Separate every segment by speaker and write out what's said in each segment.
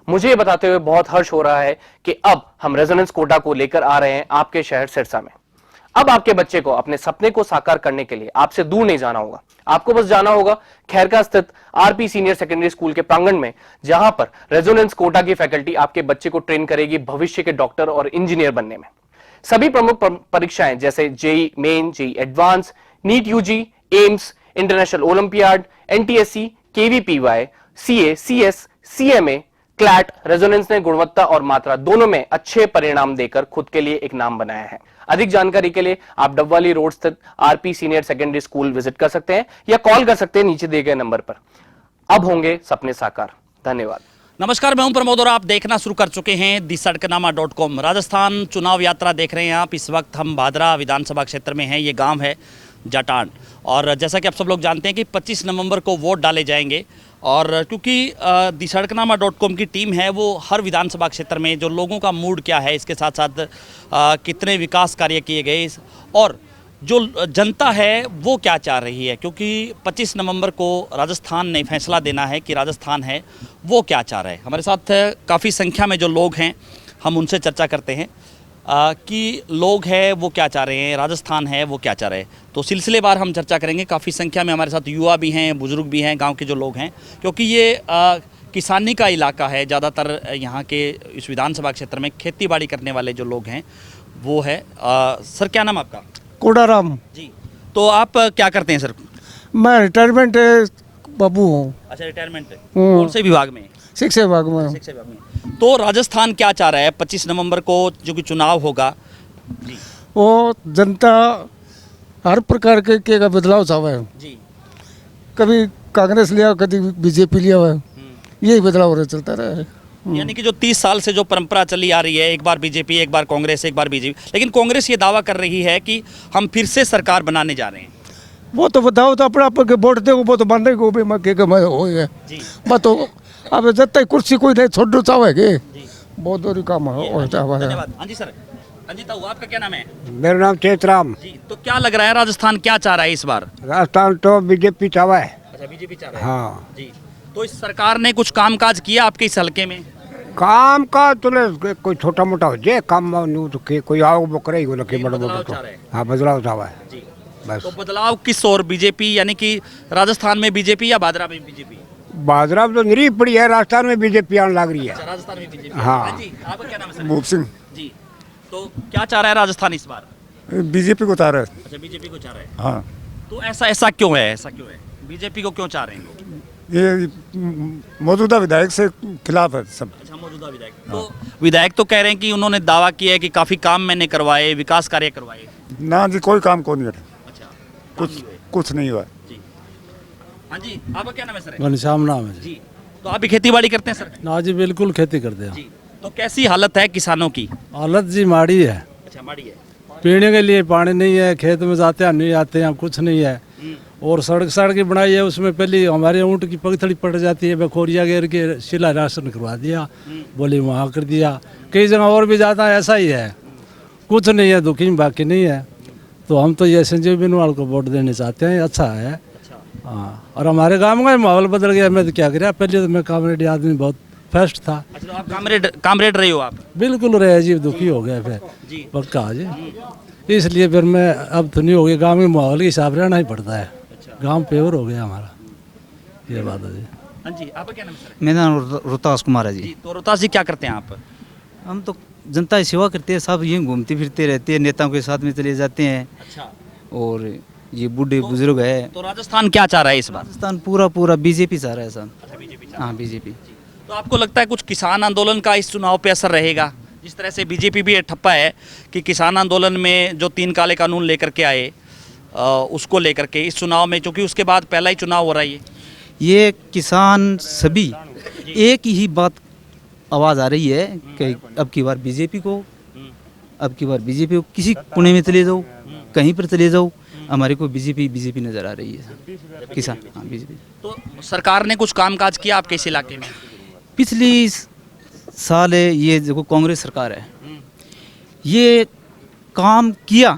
Speaker 1: मुझे ये बताते हुए बहुत हर्ष हो रहा है कि अब हम रेजोनेंस कोटा को लेकर आ रहे हैं आपके शहर सिरसा में। अब आपके बच्चे को अपने सपने को साकार करने के लिए आपसे दूर नहीं जाना होगा। आपको बस जाना होगा खैरका स्थित आरपी सीनियर सेकेंडरी स्कूल के प्रांगण में, जहां पर रेजोनेंस कोटा की फैकल्टी आपके बच्चे को ट्रेन करेगी भविष्य के डॉक्टर और इंजीनियर बनने में। सभी प्रमुख परीक्षाएं जैसे JEE Main, JEE Advance, NEET UG, AIIMS, international olympiad, NTSC, KVPY, CA, CS, CMA, CLAT, Resonance ने गुणवत्ता और मात्रा दोनों में अच्छे परिणाम देकर खुद के लिए एक नाम बनाया है। अधिक जानकारी के लिए आप डबवाली रोड स्थित RP senior secondary school visit कर सकते हैं या कॉल कर सकते हैं नीचे दिए गए नंबर पर। अब होंगे सपने साकार। धन्यवाद।
Speaker 2: नमस्कार, मैं हूं प्रमोद और आप देखना शुरू कर चुके हैं दी-सड़कनामा.com। राजस्थान चुनाव यात्रा देख रहे हैं आप। इस वक्त हम भादरा विधानसभा क्षेत्र में हैं। ये गांव है जाटान और जैसा कि आप सब लोग जानते हैं कि 25 नवंबर को वोट डाले जाएंगे और क्योंकि दी-सड़कनामा.com की टीम है वो हर विधानसभा क्षेत्र में जो लोगों का मूड क्या है, इसके साथ साथ कितने विकास कार्य किए गए और जो जनता है वो क्या चाह रही है, क्योंकि 25 नवंबर को राजस्थान ने फैसला देना है कि राजस्थान है वो क्या चाह रहा है। हमारे साथ काफ़ी संख्या में जो लोग हैं हम उनसे चर्चा करते हैं कि लोग हैं वो क्या चाह रहे हैं, राजस्थान है वो क्या चाह रहे हैं। तो सिलसिलेवार हम चर्चा करेंगे। काफ़ी संख्या में हमारे साथ युवा भी हैं, बुजुर्ग भी हैं, गाँव के जो लोग हैं, क्योंकि ये किसानी का इलाका है। ज़्यादातर यहाँ के इस विधानसभा क्षेत्र में खेती बाड़ी करने वाले जो लोग हैं वो है। सर क्या नाम आपका?
Speaker 3: कोडाराम
Speaker 2: जी। तो आप क्या करते हैं सर?
Speaker 3: मैं रिटायरमेंट बाबू हूँ।
Speaker 2: अच्छा, रिटायरमेंट है। कौन से विभाग में?
Speaker 3: शिक्षा विभाग में।
Speaker 2: शिक्षा विभाग में। तो राजस्थान क्या चाह रहा है 25 नवंबर को जो कि चुनाव होगा जी?
Speaker 3: वो जनता हर प्रकार के का बदलाव चाहता है
Speaker 2: जी।
Speaker 3: कभी कांग्रेस लिया, कभी बीजेपी लिया हुआ, यही बदलाव हो रहा चलता रहा है।
Speaker 2: यानी कि जो 30 साल से जो परंपरा चली आ रही है, एक बार बीजेपी, एक बार कांग्रेस, एक बार बीजेपी, लेकिन कांग्रेस ये दावा कर रही है कि हम फिर से सरकार बनाने जा रहे हैं।
Speaker 3: वो तो बताओ तो अपना आप वोट दे, वो तो मानने को भी मैं हो गया
Speaker 2: जी।
Speaker 3: बस तो अब जब तक कुर्सी कोई नहीं छोड़ चाहेगी बहुत दूरी काम है।
Speaker 2: धन्यवाद। हाँ जी सर। हाँ जी ताऊ, आपका क्या नाम है?
Speaker 4: मेरा नाम चेतराम।
Speaker 2: जी। तो क्या लग रहा है राजस्थान क्या चाह रहा है इस बार?
Speaker 4: राजस्थान तो बीजेपी चाहवा है।
Speaker 2: अच्छा, बीजेपी चाह रहा है।
Speaker 4: हाँ
Speaker 2: जी। तो इस सरकार ने कुछ कामकाज किया आपके इस हल्के में?
Speaker 4: काम का तुले कोई छोटा मोटा हो जाए काम न्यू तो कोई आओ वो करे ही लगे बड़ा
Speaker 2: बदलाव
Speaker 4: मोटा
Speaker 2: चाह रहे हैं।
Speaker 4: हाँ बदलाव चाहवा है
Speaker 2: जी।
Speaker 4: बस।
Speaker 2: तो बदलाव किस ओर? बीजेपी यानी कि राजस्थान में बीजेपी या भादरा में बीजेपी?
Speaker 4: बाजरा तो निरी पड़ी है, राजस्थान में बीजेपी आने लग रही है।
Speaker 2: अच्छा, राजस्थान में बीजेपी।
Speaker 4: हाँ।
Speaker 2: जी। आपका क्या नाम है सर?
Speaker 5: भूप सिंह।
Speaker 2: जी। तो क्या चाह रहा है राजस्थान इस बार?
Speaker 5: बीजेपी को तार है।
Speaker 2: अच्छा, बीजेपी को चाह रहे हैं।
Speaker 5: हाँ,
Speaker 2: तो ऐसा क्यों है? ऐसा क्यों है? बीजेपी को क्यों चाह रहे हैं लोग?
Speaker 5: ये मौजूदा विधायक से खिलाफ है सब।
Speaker 2: अच्छा, मौजूदा विधायक। तो विधायक तो कह रहे हैं कि उन्होंने दावा किया है कि काफी काम मैंने करवाए, विकास कार्य करवाए।
Speaker 5: ना जी, कोई काम को नहीं है।
Speaker 2: अच्छा,
Speaker 5: कुछ नहीं हुआ।
Speaker 2: जी। हाँ जी, आपका क्या नाम है सर?
Speaker 3: घनश्याम नाम है
Speaker 2: जी। तो आप भी खेती बाड़ी करते हैं सर?
Speaker 3: ना जी, बिल्कुल खेती करते हैं।
Speaker 2: जी। तो कैसी हालत है किसानों की?
Speaker 3: हालत जी माड़ी है।
Speaker 2: अच्छा, माड़ी है।
Speaker 3: पीने के लिए पानी नहीं है, खेत में जाते हैं नहीं आते हैं, कुछ नहीं है। और सड़क की बनाई है, उसमें पहले हमारे ऊँट की पगथड़ी पड़ जाती है, बखोरिया घेर के शिला राशन करवा दिया, बोली वहाँ कर दिया। कई जगह और भी जाता है, ऐसा ही है, कुछ नहीं है, दुखी बाकी नहीं है। तो हम तो ये संजीव बिनवाल को वोट देने चाहते हैं, अच्छा है। हाँ, और हमारे गाँव का माहौल बदल गया। मैं तो क्या करा, पहले तो मैं कॉमरेड आदमी बहुत फर्स्ट था।
Speaker 2: अच्छा, तो आप कामरेड रहे हो आप?
Speaker 3: बिल्कुल रहे जी, दुखी हो गया फिर
Speaker 2: जी।
Speaker 3: पक्का जी। इसलिए फिर मैं अब तो नहीं हो गया, गाँव में माहौल के हिसाब रहना ही पड़ता है। गांव प्योर हो गया हमारा, ये बात है जी।
Speaker 2: हाँ जी, आपका क्या नाम है सर?
Speaker 6: मेरा नाम रोहतास कुमार है जी।
Speaker 2: तो रोहतास जी क्या करते हैं आप?
Speaker 6: हम तो जनता की सेवा करते हैं, सब यहीं घूमते फिरते रहते हैं, नेताओं के साथ में चले जाते हैं।
Speaker 2: अच्छा।
Speaker 6: और ये बूढ़े बुजुर्ग है।
Speaker 2: तो राजस्थान क्या चाह रहा है इस बार?
Speaker 6: राजस्थान पूरा बीजेपी चाह रहा है सर।
Speaker 2: अच्छा, बीजेपी।
Speaker 6: हाँ, बीजेपी।
Speaker 2: तो आपको लगता है कुछ किसान आंदोलन का इस चुनाव पे असर रहेगा? जिस तरह से बीजेपी भी ठप्पा है कि किसान आंदोलन में जो 3 काले कानून लेकर के आए उसको लेकर के इस चुनाव में, क्योंकि उसके बाद पहला ही चुनाव हो रहा है
Speaker 6: ये किसान सभी एक ही बात आवाज़ आ रही है कि अब की बार बीजेपी को, किसी कोने में चले जाओ, कहीं पर चले जाओ, हमारे को बीजेपी नज़र आ रही है। किसान, हाँ, बीजेपी।
Speaker 2: तो सरकार ने कुछ कामकाज किया आपके इस इलाके में?
Speaker 6: पिछली साल ये जो कांग्रेस सरकार है ये काम किया,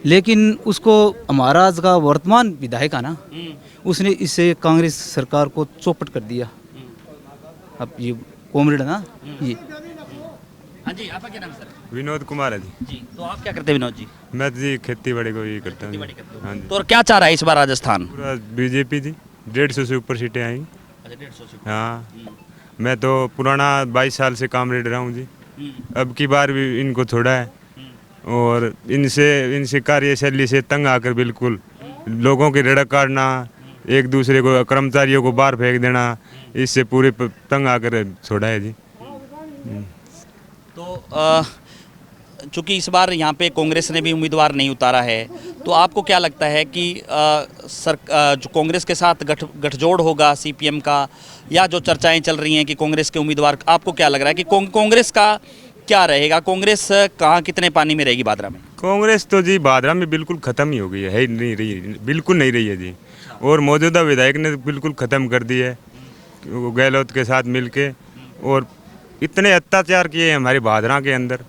Speaker 6: लेकिन उसको हमारा आज का वर्तमान विधायक है ना, उसने इससे कांग्रेस सरकार को चौपट कर दिया। अब ये कॉमरेड ना ये।
Speaker 2: हाँ जी, आपका क्या नाम सर?
Speaker 5: विनोद कुमार है जी।
Speaker 2: जी, तो आप क्या करते हैं विनोद जी?
Speaker 5: मैं जी खेती बाड़ी को ही करता हूँ जी। हाँ जी।
Speaker 2: तो और क्या चाह रहा है इस बार राजस्थान?
Speaker 5: पूरा बीजेपी जी, 150 से ऊपर सीटें आएंगी।
Speaker 2: अच्छा, 150 से।
Speaker 5: हाँ, मैं तो पुराना 22 साल से कामरेड रहा हूँ जी। अब की बार भी इनको छोड़ा है और इनसे कार्यशैली से तंग आकर बिल्कुल लोगों की रड़क काटना, एक दूसरे को कर्मचारियों को बाहर फेंक देना, इससे पूरे तंग आकर छोड़ा है जी।
Speaker 2: तो चूंकि इस बार यहाँ पे कांग्रेस ने भी उम्मीदवार नहीं उतारा है, तो आपको क्या लगता है कि जो कांग्रेस के साथ गठजोड़ होगा सीपीएम का, या जो चर्चाएं चल रही हैं कि कांग्रेस के उम्मीदवार, आपको क्या लग रहा है कि कांग्रेस का क्या रहेगा? कांग्रेस कहाँ कितने पानी में रहेगी भादरा में?
Speaker 5: कांग्रेस तो जी भादरा में बिल्कुल ख़त्म ही हो गई है ही नहीं रही, बिल्कुल नहीं रही है जी। और मौजूदा विधायक ने बिल्कुल ख़त्म कर दी है गहलोत के साथ मिलके, और इतने अत्याचार किए हैं हमारे भादरा के अंदर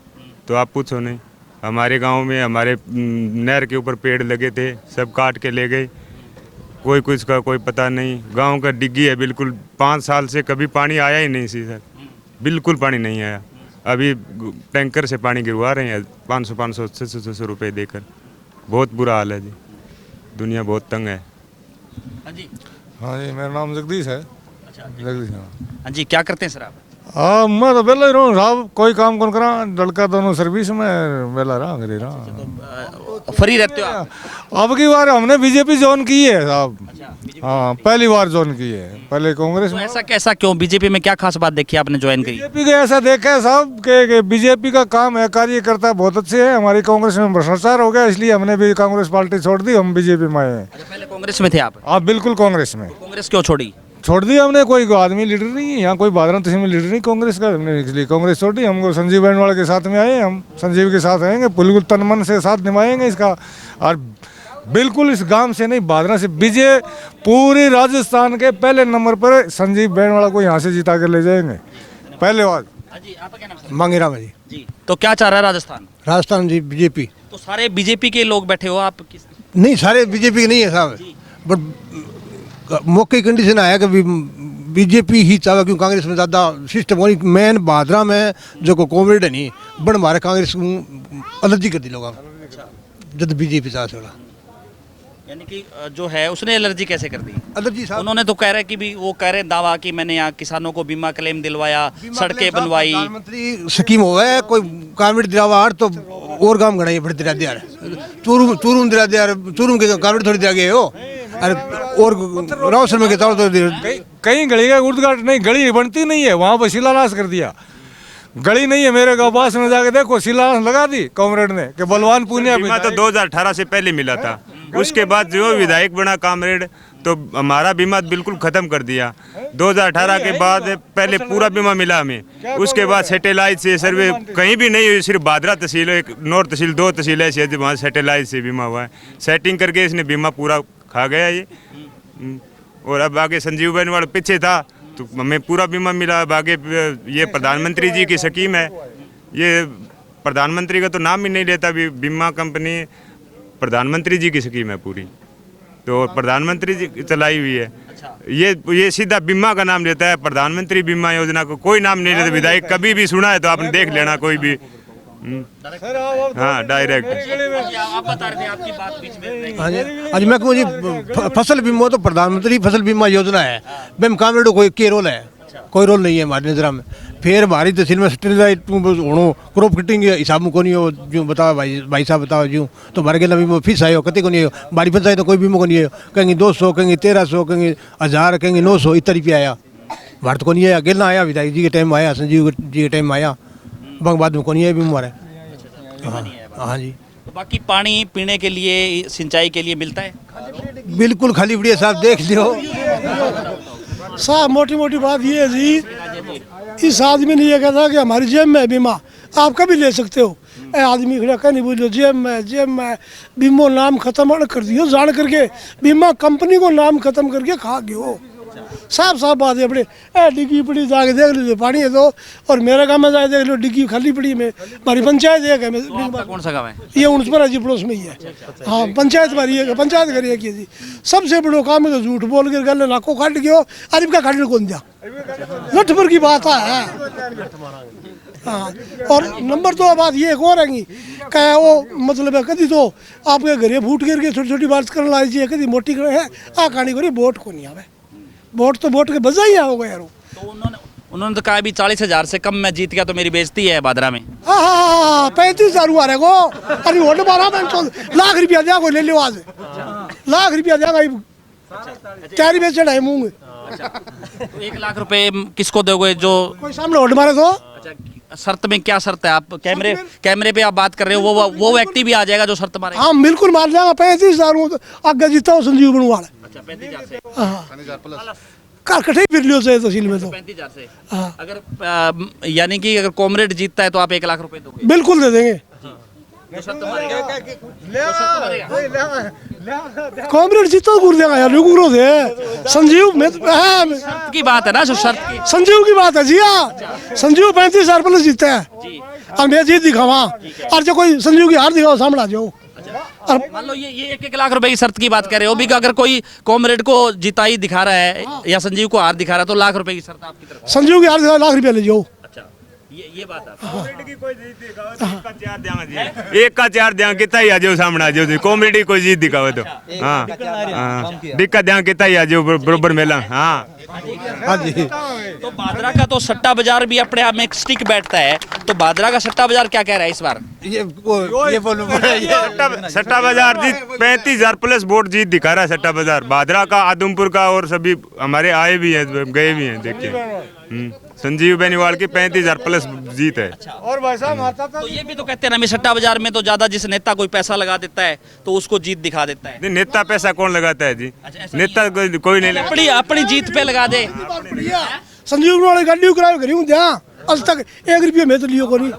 Speaker 5: तो आप पूछो नहीं। हमारे गांव में हमारे नहर के ऊपर पेड़ लगे थे, सब काट के ले गए, कोई कुछ का कोई पता नहीं। गांव का डिग्गी है बिल्कुल, 5 साल से कभी पानी आया ही नहीं सी सर, बिल्कुल पानी नहीं आया। अभी टैंकर से पानी गिरवा रहे हैं 500 600 रुपये देकर। बहुत बुरा हाल है जी, दुनिया बहुत तंग है।
Speaker 2: हाँ जी,
Speaker 7: हाँ जी, मेरा नाम जगदीश है।
Speaker 2: अच्छा
Speaker 7: जगदीश हाँ।
Speaker 2: हाँ जी, क्या करते हैं सर आप?
Speaker 7: हाँ, मैं तो बेला ही रहूँ साहब, कोई काम कौन करा, लड़का दोनों सर्विस में बेला रहा घरे रहा।
Speaker 2: फ्री रहते हो आप?
Speaker 7: अब की बार हमने बीजेपी ज्वाइन की है साहब। हाँ, पहली बार ज्वाइन की है, पहले कांग्रेस
Speaker 2: तो
Speaker 7: में।
Speaker 2: ऐसा कैसा क्यों? बीजेपी में क्या खास बात देखी आपने ज्वाइन करी?
Speaker 7: बीजेपी का ऐसा देखा है साहब कि बीजेपी का काम है, कार्यकर्ता बहुत अच्छे हैं। हमारी कांग्रेस में भ्रष्टाचार हो गया, इसलिए हमने भी कांग्रेस पार्टी छोड़ दी, हम बीजेपी में आए हैं।
Speaker 2: अच्छा, पहले कांग्रेस में थे आप?
Speaker 7: आप बिल्कुल कांग्रेस में।
Speaker 2: कांग्रेस क्यों छोड़ी?
Speaker 7: छोड़ दिया हमने, कोई आदमी लीडर नहीं है यहाँ, कोई भादरा तहसील में लीडर नहीं कांग्रेस का, हमने इसलिए कांग्रेस छोड़ दी। हमको संजीव बैनवाल के साथ में आए, हम संजीव के साथ आएंगे, बिल्कुल तन मन से साथ निभाएंगे इसका। और बिल्कुल इस गांव से नहीं, भादरा से विजय पूरे राजस्थान के पहले नंबर पर संजीव बैनवाला को यहाँ से जिता कर ले जाएंगे पहले बार।
Speaker 2: जी, आपका क्या नाम सर?
Speaker 4: मांगेराम है जी।
Speaker 2: जी, तो क्या चाह रहा है राजस्थान?
Speaker 4: राजस्थान जी बीजेपी।
Speaker 2: तो सारे बीजेपी के लोग बैठे हो आप? किस
Speaker 4: नहीं, सारे बीजेपी के नहीं है साहब, बट मौके की कंडीशन आया कि बीजेपी ही चाहे, क्योंकि कांग्रेस में ज़्यादा सिस्टम होनी। मेन भादरा में जो को कॉमरेड है नहीं बन हमारे कांग्रेस को एलर्जी कर दी लोग जब बीजेपी चाह थोड़ा,
Speaker 2: यानी कि जो है उसने एलर्जी कैसे कर दी?
Speaker 4: एलर्जी साहब।
Speaker 2: उन्होंने तो कह रहे कि भी वो कह रहे दावा कि मैंने यहाँ किसानों को बीमा क्लेम दिलवाया, सड़कें बनवाई।
Speaker 4: प्रधानमंत्री स्कीम हो गया, कोई कांग्रेस दिलावा तो और काम घड़ा बड़े दिला दिया, चूरूम दिला दिया, चूरूम के कांग्रेस थोड़ी दिया गए हो, अरे और रावसर में कहता तो
Speaker 7: कहीं गली का उद्घाट नहीं, गली बनती नहीं है, वहाँ पर शिलान्यास कर दिया। गली नहीं है मेरे गाँव पास में, जाके देखो शिलान्यास लगा दी कामरेड ने कि बलवान पुनिया।
Speaker 5: बीमा तो 2018 से पहले मिला था, उसके बाद जो विधायक बना कामरेड तो हमारा बीमा बिल्कुल ख़त्म कर दिया। 2018 के बाद पहले पूरा बीमा मिला हमें, उसके बाद सैटेलाइट से सर्वे कहीं भी नहीं हुई, सिर्फ भादरा तहसील, एक नॉर्थ तहसील, 2 तहसील ऐसी है वहाँ सैटेलाइट से बीमा हुआ है। सेटिंग करके इसने बीमा पूरा खा गया ये। और अब आगे संजीव बैनवाल पीछे था तो हमें पूरा बीमा मिला। अब आगे ये प्रधानमंत्री जी की स्कीम है, ये प्रधानमंत्री का तो नाम ही नहीं लेता, बीमा कंपनी प्रधानमंत्री जी की स्कीम है पूरी, तो प्रधानमंत्री जी चलाई हुई है। ये सीधा बीमा का नाम लेता है, प्रधानमंत्री बीमा योजना को कोई नाम नहीं लेता। विधायक कभी भी सुना है तो आपने देख लेना, कोई भी। हाँ, डायरेक्ट।
Speaker 2: आप बता रहे थे, आपकी बात बीच में।
Speaker 4: हाँ जी, आज मैं कहूँ जी फसल बीमा तो प्रधानमंत्री फसल बीमा योजना है, बेम कामरेड कोई के रोल है, कोई रोल नहीं है हमारी नजर में। फिर हमारी तहसील में स्टेलाइट क्रॉप कटिंग हिसाब में को नहीं हो, जो बताओ भाई साहब बताओ जो, तो हमारे गेला बीमा फीस आयो कते को नहीं हो, बारी पंचायत तो कोई बीमा को नहीं है, कहेंगे 200, कहेंगे 1300, कहेंगे 1000, कहेंगे 900, इतना रुपया आया। भारत को नहीं आया, गेला आया, विधायक जी के टाइम आया, संजीव जी के टाइम आया, बाद में को नहीं है बीमा हमारे। हाँ जी,
Speaker 2: तो बाकी पानी पीने के लिए, सिंचाई के लिए मिलता है?
Speaker 4: बिल्कुल खाली बढ़िया साहब, देख लियो
Speaker 8: साहब। मोटी मोटी बात ये है जी, इस आदमी ने ये कहा था कि हमारी जेब में है बीमा, आप कभी ले सकते हो। ए आदमी खड़ा कह नहीं बोलो जेब में बीमो नाम खत्म कर दियो, जान करके बीमा कंपनी को नाम खत्म करके खा गयो। साफ साफ बात है अपने ए डिग्गी पड़ी जाके देख लीजिए पानी है तो, और मेरे गाँव में जाके देख लो डिग्गी खाली पड़ी में, हमारी पंचायत एक है
Speaker 2: आपका कौन सा गाँव है?
Speaker 8: ये उनसपुरा जी पड़ोस में ही है। हाँ पंचायत हमारी है, पंचायत करिए की जी। सबसे बड़ो काम है तो झूठ बोल के गले नाको काट गयो, अरे का काटने कौन दिया, लठ भर की बात है। हाँ और नंबर 2 बात ये एक और है क्या वो मतलब है कभी तो आपके घरे फूट गिर के छोटी छोटी बात करने लाई चाहिए, कभी मोटी है आ कहानी करी वोट को नहीं आवे, वोट तो वोट के बजा ही होगा यार।
Speaker 2: तो उन्होंने तो कहा भी 40,000 से कम मैं जीत गया तो मेरी बेइज्जती है भादरा में।
Speaker 8: हाँ 35,000 हुआ रहेगो, अरे वोट 12 लाख रुपया दिया कोई ले लो आज, लाख रुपया दिया चार में चढ़ाए मुँह में।
Speaker 2: तो 1 लाख रुपए किसको दोगे जो
Speaker 8: कोई सामने वोट मारे तो?
Speaker 2: शर्त में क्या शर्त है? आप कैमरे पे आप बात कर रहे हो, वो व्यक्ति भी आ जाएगा जो शर्त मारेगा?
Speaker 8: हाँ बिल्कुल मार जाएगा। 35,000 आगे जीता हो संजीव बनवाल।
Speaker 2: अच्छा 35,000 से?
Speaker 8: हाँ कार कठे फिर लियो से तहसील में तो
Speaker 2: 35,000 से।
Speaker 8: हाँ
Speaker 2: अगर यानी कि अगर कॉमरेड जीतता है तो आप 1 लाख रुपए दोगे?
Speaker 8: बिल्कुल दे देंगे।
Speaker 2: जो शर्त मारेगा?
Speaker 8: कॉमरेड जीतो गुर देगा यार, गुरो दे संजीव में
Speaker 2: शर्त की बात है ना, जो शर्त की
Speaker 8: संजीव की बात है जी। हाँ संजीव 35,000 प्लस जीतता है और मैं जीत दिखावा, और जो कोई संजीव की हार दिखाओ सामने आ जाओ।
Speaker 2: मान लो ये 1 लाख रुपए की शर्त की बात कर रहे हो भी, अगर कोई कॉमरेड को जिताई दिखा रहा है या संजीव को हार दिखा रहा है तो लाख रुपए की शर्त आपकी तरफ?
Speaker 8: संजीव की हार दिखाओ लाख रुपया ले जाओ।
Speaker 2: अच्छा ये बात है।
Speaker 5: एक का 4 ध्यान कितना ही आ जाओ सामने आ जाओ, कॉमेडी कोई जीत दिखाओ तो। हाँ दिक्कत ध्यान कितना ही आ जाओ बरोबर मेला। हाँ
Speaker 4: हाँ जी।
Speaker 2: तो भादरा का तो सट्टा बाजार भी अपने आप में एक स्टिक बैठता है, तो भादरा का सट्टा बाजार क्या कह रहा है इस बार?
Speaker 4: ये बोलो
Speaker 5: सट्टा बाजार जीत 35,000 प्लस वोट जीत दिखा रहा है सट्टा बाजार भादरा का, आदमपुर का, और सभी हमारे आए भी हैं गए भी हैं। देखिए संजीव बेनीवाल की 35,000 प्लस जीत है।
Speaker 7: और भाई साहब
Speaker 2: तो ये भी तो कहते हैं ना सट्टा बाजार में तो ज्यादा जिस नेता कोई पैसा लगा देता है तो उसको जीत दिखा देता है।
Speaker 5: नेता पैसा कौन लगाता है जी? नेता कोई नहीं लगाता।
Speaker 2: अपनी जीत पे लगा दे।
Speaker 8: संजीव वाले गाड़ी कराए घरी दिया आज तक 1 रुपया में तो लियो को नहीं,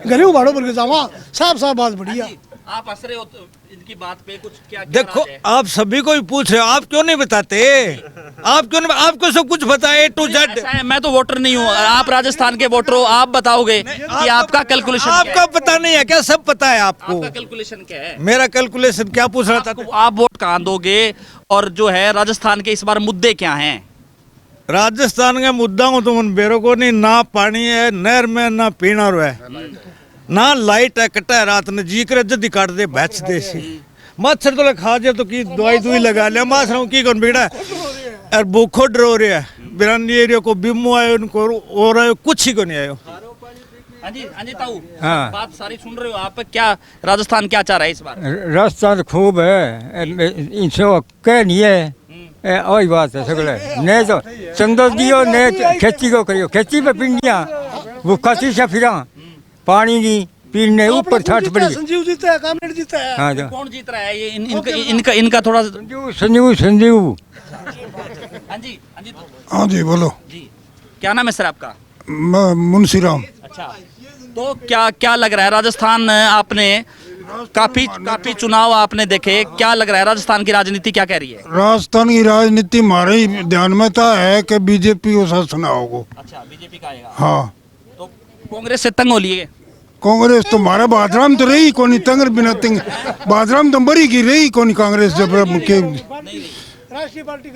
Speaker 8: घरे भाड़ो पर के जावा। साफ साफ बात बढ़िया।
Speaker 2: आप हंस रहे हो तो इनकी बात पे कुछ क्या
Speaker 9: देखो आप सभी को ही पूछ रहे हो, आप क्यों नहीं बताते? आप क्यों नहीं, आपको सब कुछ बताए टू जेड।
Speaker 2: ऐसा है, मैं तो वोटर नहीं हूँ, आप राजस्थान के वोटर हो, आप बताओगे कि आपका कैलकुलेशन
Speaker 9: आपका पता नहीं है क्या? सब पता है आपको।
Speaker 2: आपका कैलकुलेशन क्या है?
Speaker 9: मेरा कैलकुलेशन क्या पूछ रहा था?
Speaker 2: आप वोट कहाँ दोगे और जो है राजस्थान के इस बार मुद्दे क्या हैं?
Speaker 9: राजस्थान का मुद्दा हो तो उन बेरों को नहीं, ना पानी है नहर में, ना पीना है, ना लाइट है, कटा है रात ने जी कर जल्दी काट दे भैंस दे से मच्छर तो खा जाए तो की दवाई लगा लिया मास रहा की कौन बिगड़ा और भूखो डरो रहा है। बिरानी एरिया को बिमो आयो उनको और आयो कुछ ही को नहीं आयो।
Speaker 2: हाँ जी ताऊ,
Speaker 9: हाँ।
Speaker 2: बात सारी सुन रहे हो आप, क्या राजस्थान क्या चाह रहा है इस बार?
Speaker 10: राजस्थान खूब है, इनसे कह नहीं है वही बात है सगले ने तो चंदो दियो ने खेती को करियो, खेती पे पिंडिया वो कसी से फिरा पानी की पीने ऊपर छाट पड़ी।
Speaker 8: संजीव जीता है, कामरेड जीता है।
Speaker 10: हाँ
Speaker 2: कौन जीत रहा है ये? इनका थोड़ा
Speaker 10: संजीव
Speaker 8: हाँ जी बोलो
Speaker 2: जी। क्या नाम है सर आपका?
Speaker 8: मुंशीराम।
Speaker 2: अच्छा, तो क्या लग रहा है राजस्थान, आपने काफी चुनाव आपने देखे, क्या लग रहा है राजस्थान की राजनीति क्या कह रही है?
Speaker 8: राजस्थान की राजनीति हमारे ध्यान में था है कि बीजेपी को शासन होगा।
Speaker 2: अच्छा बीजेपी का आएगा।
Speaker 8: हाँ
Speaker 2: तो कांग्रेस से तंग हो लिए?
Speaker 8: कांग्रेस तो हमारा बादराम तो रही कोनी तंग बिना तंग बादराम तो बड़ी की रही कोनी कांग्रेस जब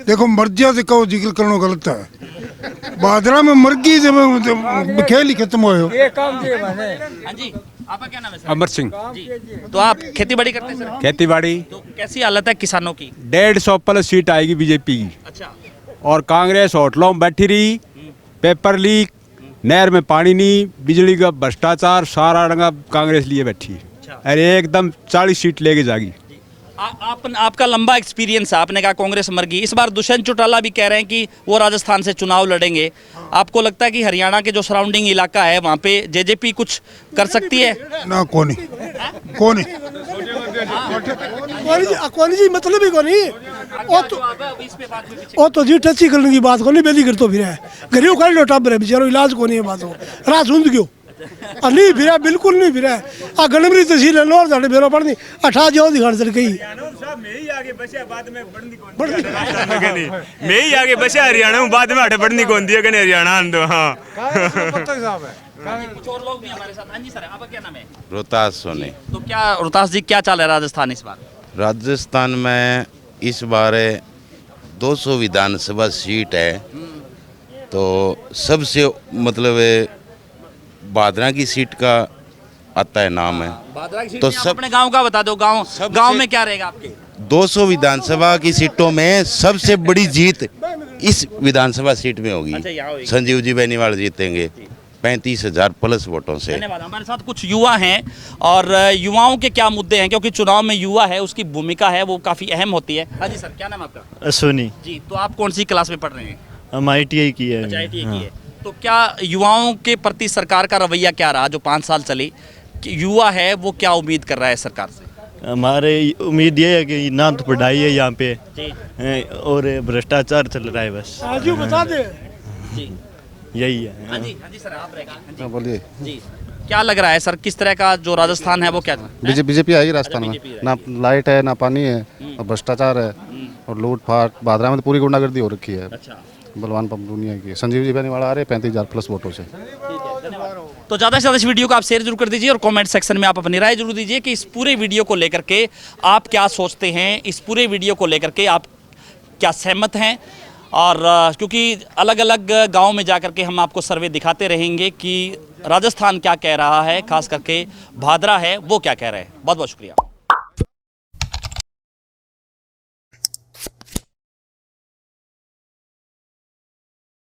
Speaker 8: देखो मर्जिया से कहो जिक्र करना गलत है। बादरा में मर्गी जब खेल ही खत्म हो।
Speaker 2: हाँ जी, आपका क्या नाम है सर?
Speaker 11: अमर सिंह
Speaker 2: जी। तो आप खेती बाड़ी करते हैं सर?
Speaker 11: खेती बाड़ी।
Speaker 2: तो कैसी हालत है किसानों की?
Speaker 11: 150 प्लस सीट आएगी बीजेपी की।
Speaker 2: अच्छा।
Speaker 11: और कांग्रेस होटलों में बैठी रही, पेपर लीक, नहर में पानी नहीं, बिजली का भ्रष्टाचार, सारा रंगा कांग्रेस लिए बैठी। अरे एकदम 40 सीट लेके जाएगी।
Speaker 2: आपका लंबा एक्सपीरियंस है, आपने कहा कांग्रेस मर गई, इस बार दुष्यंत चौटाला भी कह रहे हैं कि वो राजस्थान से चुनाव लड़ेंगे। आपको लगता है कि हरियाणा के जो सराउंडिंग इलाका है वहाँ पे जेजेपी कुछ कर सकती है?
Speaker 8: ना कोनी जी मतलब ही कोनी वो तो जी टची करने की बात कोनी बेली कर तो फिर है घरियों कर लो टब रहे बेचारो इलाज कोनी है बात हो रात सुन क्यों और नहीं फिरा, बिल्कुल नहीं फिरा। आ गणमरी तहसील है लोर साढ़े बेरो पड़नी 18 जाओ दिखान सर कही
Speaker 5: मैं ही आगे बचा बाद में मैं ही आगे बचा हरियाणा में, बाद में हटे बढ़नी कौन दिया कने हरियाणा आंदो। हाँ
Speaker 2: कुछ और लोग भी हमारे साथ। हाँ जी सर, आपका क्या नाम है?
Speaker 12: रोहतास सोने।
Speaker 2: तो क्या रोहतास जी क्या चाल है राजस्थान इस बार?
Speaker 12: राजस्थान में इस बार 200 विधानसभा सीट है, तो सबसे मतलब बादरा की सीट का आता है नाम है।
Speaker 2: बादरा की सीट
Speaker 12: तो
Speaker 2: में आप
Speaker 12: सब
Speaker 2: अपने गांव का बता दो, गांव में क्या रहेगा आपके?
Speaker 12: 200 विधानसभा की सीटों में सबसे बड़ी जीत इस विधानसभा सीट में होगी।
Speaker 2: अच्छा, यहाँ होगी।
Speaker 12: संजीव जी बेनीवाल जीतेंगे 35,000 प्लस वोटों से।
Speaker 2: धन्यवाद। हमारे साथ कुछ युवा हैं और युवाओं के क्या मुद्दे हैं, क्योंकि चुनाव में युवा है उसकी भूमिका है वो काफ़ी अहम होती है। हाँ जी सर, क्या नाम है आपका?
Speaker 13: अश्विनी।
Speaker 2: जी, तो आप कौन सी क्लास में पढ़ रहे हैं?
Speaker 13: हम ITI की है।
Speaker 2: अच्छा, ITI की है। तो क्या युवाओं के प्रति सरकार का रवैया क्या रहा जो 5 साल चली? कि युवा है वो क्या उम्मीद कर रहा है सरकार से?
Speaker 13: हमारे उम्मीद ये है कि ना तो पढ़ाई है यहाँ पे और भ्रष्टाचार चल रहा है, बस
Speaker 8: आज बता दे
Speaker 2: जी,
Speaker 13: यही है।
Speaker 2: हाँ जी सर, आप रहेगा।
Speaker 14: बोलिए
Speaker 2: जी, क्या लग रहा है सर, किस तरह का जो राजस्थान है वो क्या?
Speaker 14: बीजेपी आएगी राजस्थान में। ना लाइट है ना पानी है और भ्रष्टाचार है और लूट फाट। बादरा में तो पूरी गुंडागर्दी हो रखी है।
Speaker 2: अच्छा,
Speaker 14: बलवान दुनिया की। संजीव जी बेनीवाल आ रहे 35,000 प्लस वोटों से।
Speaker 2: तो ज़्यादा से ज़्यादा इस वीडियो को आप शेयर जरूर कर दीजिए और कमेंट सेक्शन में आप अपनी राय जरूर दीजिए कि इस पूरे वीडियो को लेकर के आप क्या सोचते हैं, इस पूरे वीडियो को लेकर के आप क्या सहमत हैं। और क्योंकि अलग अलग गांव में जाकर के हम आपको सर्वे दिखाते रहेंगे कि राजस्थान क्या कह रहा है, खास करके भादरा है वो क्या कह रहे हैं। बहुत बहुत शुक्रिया।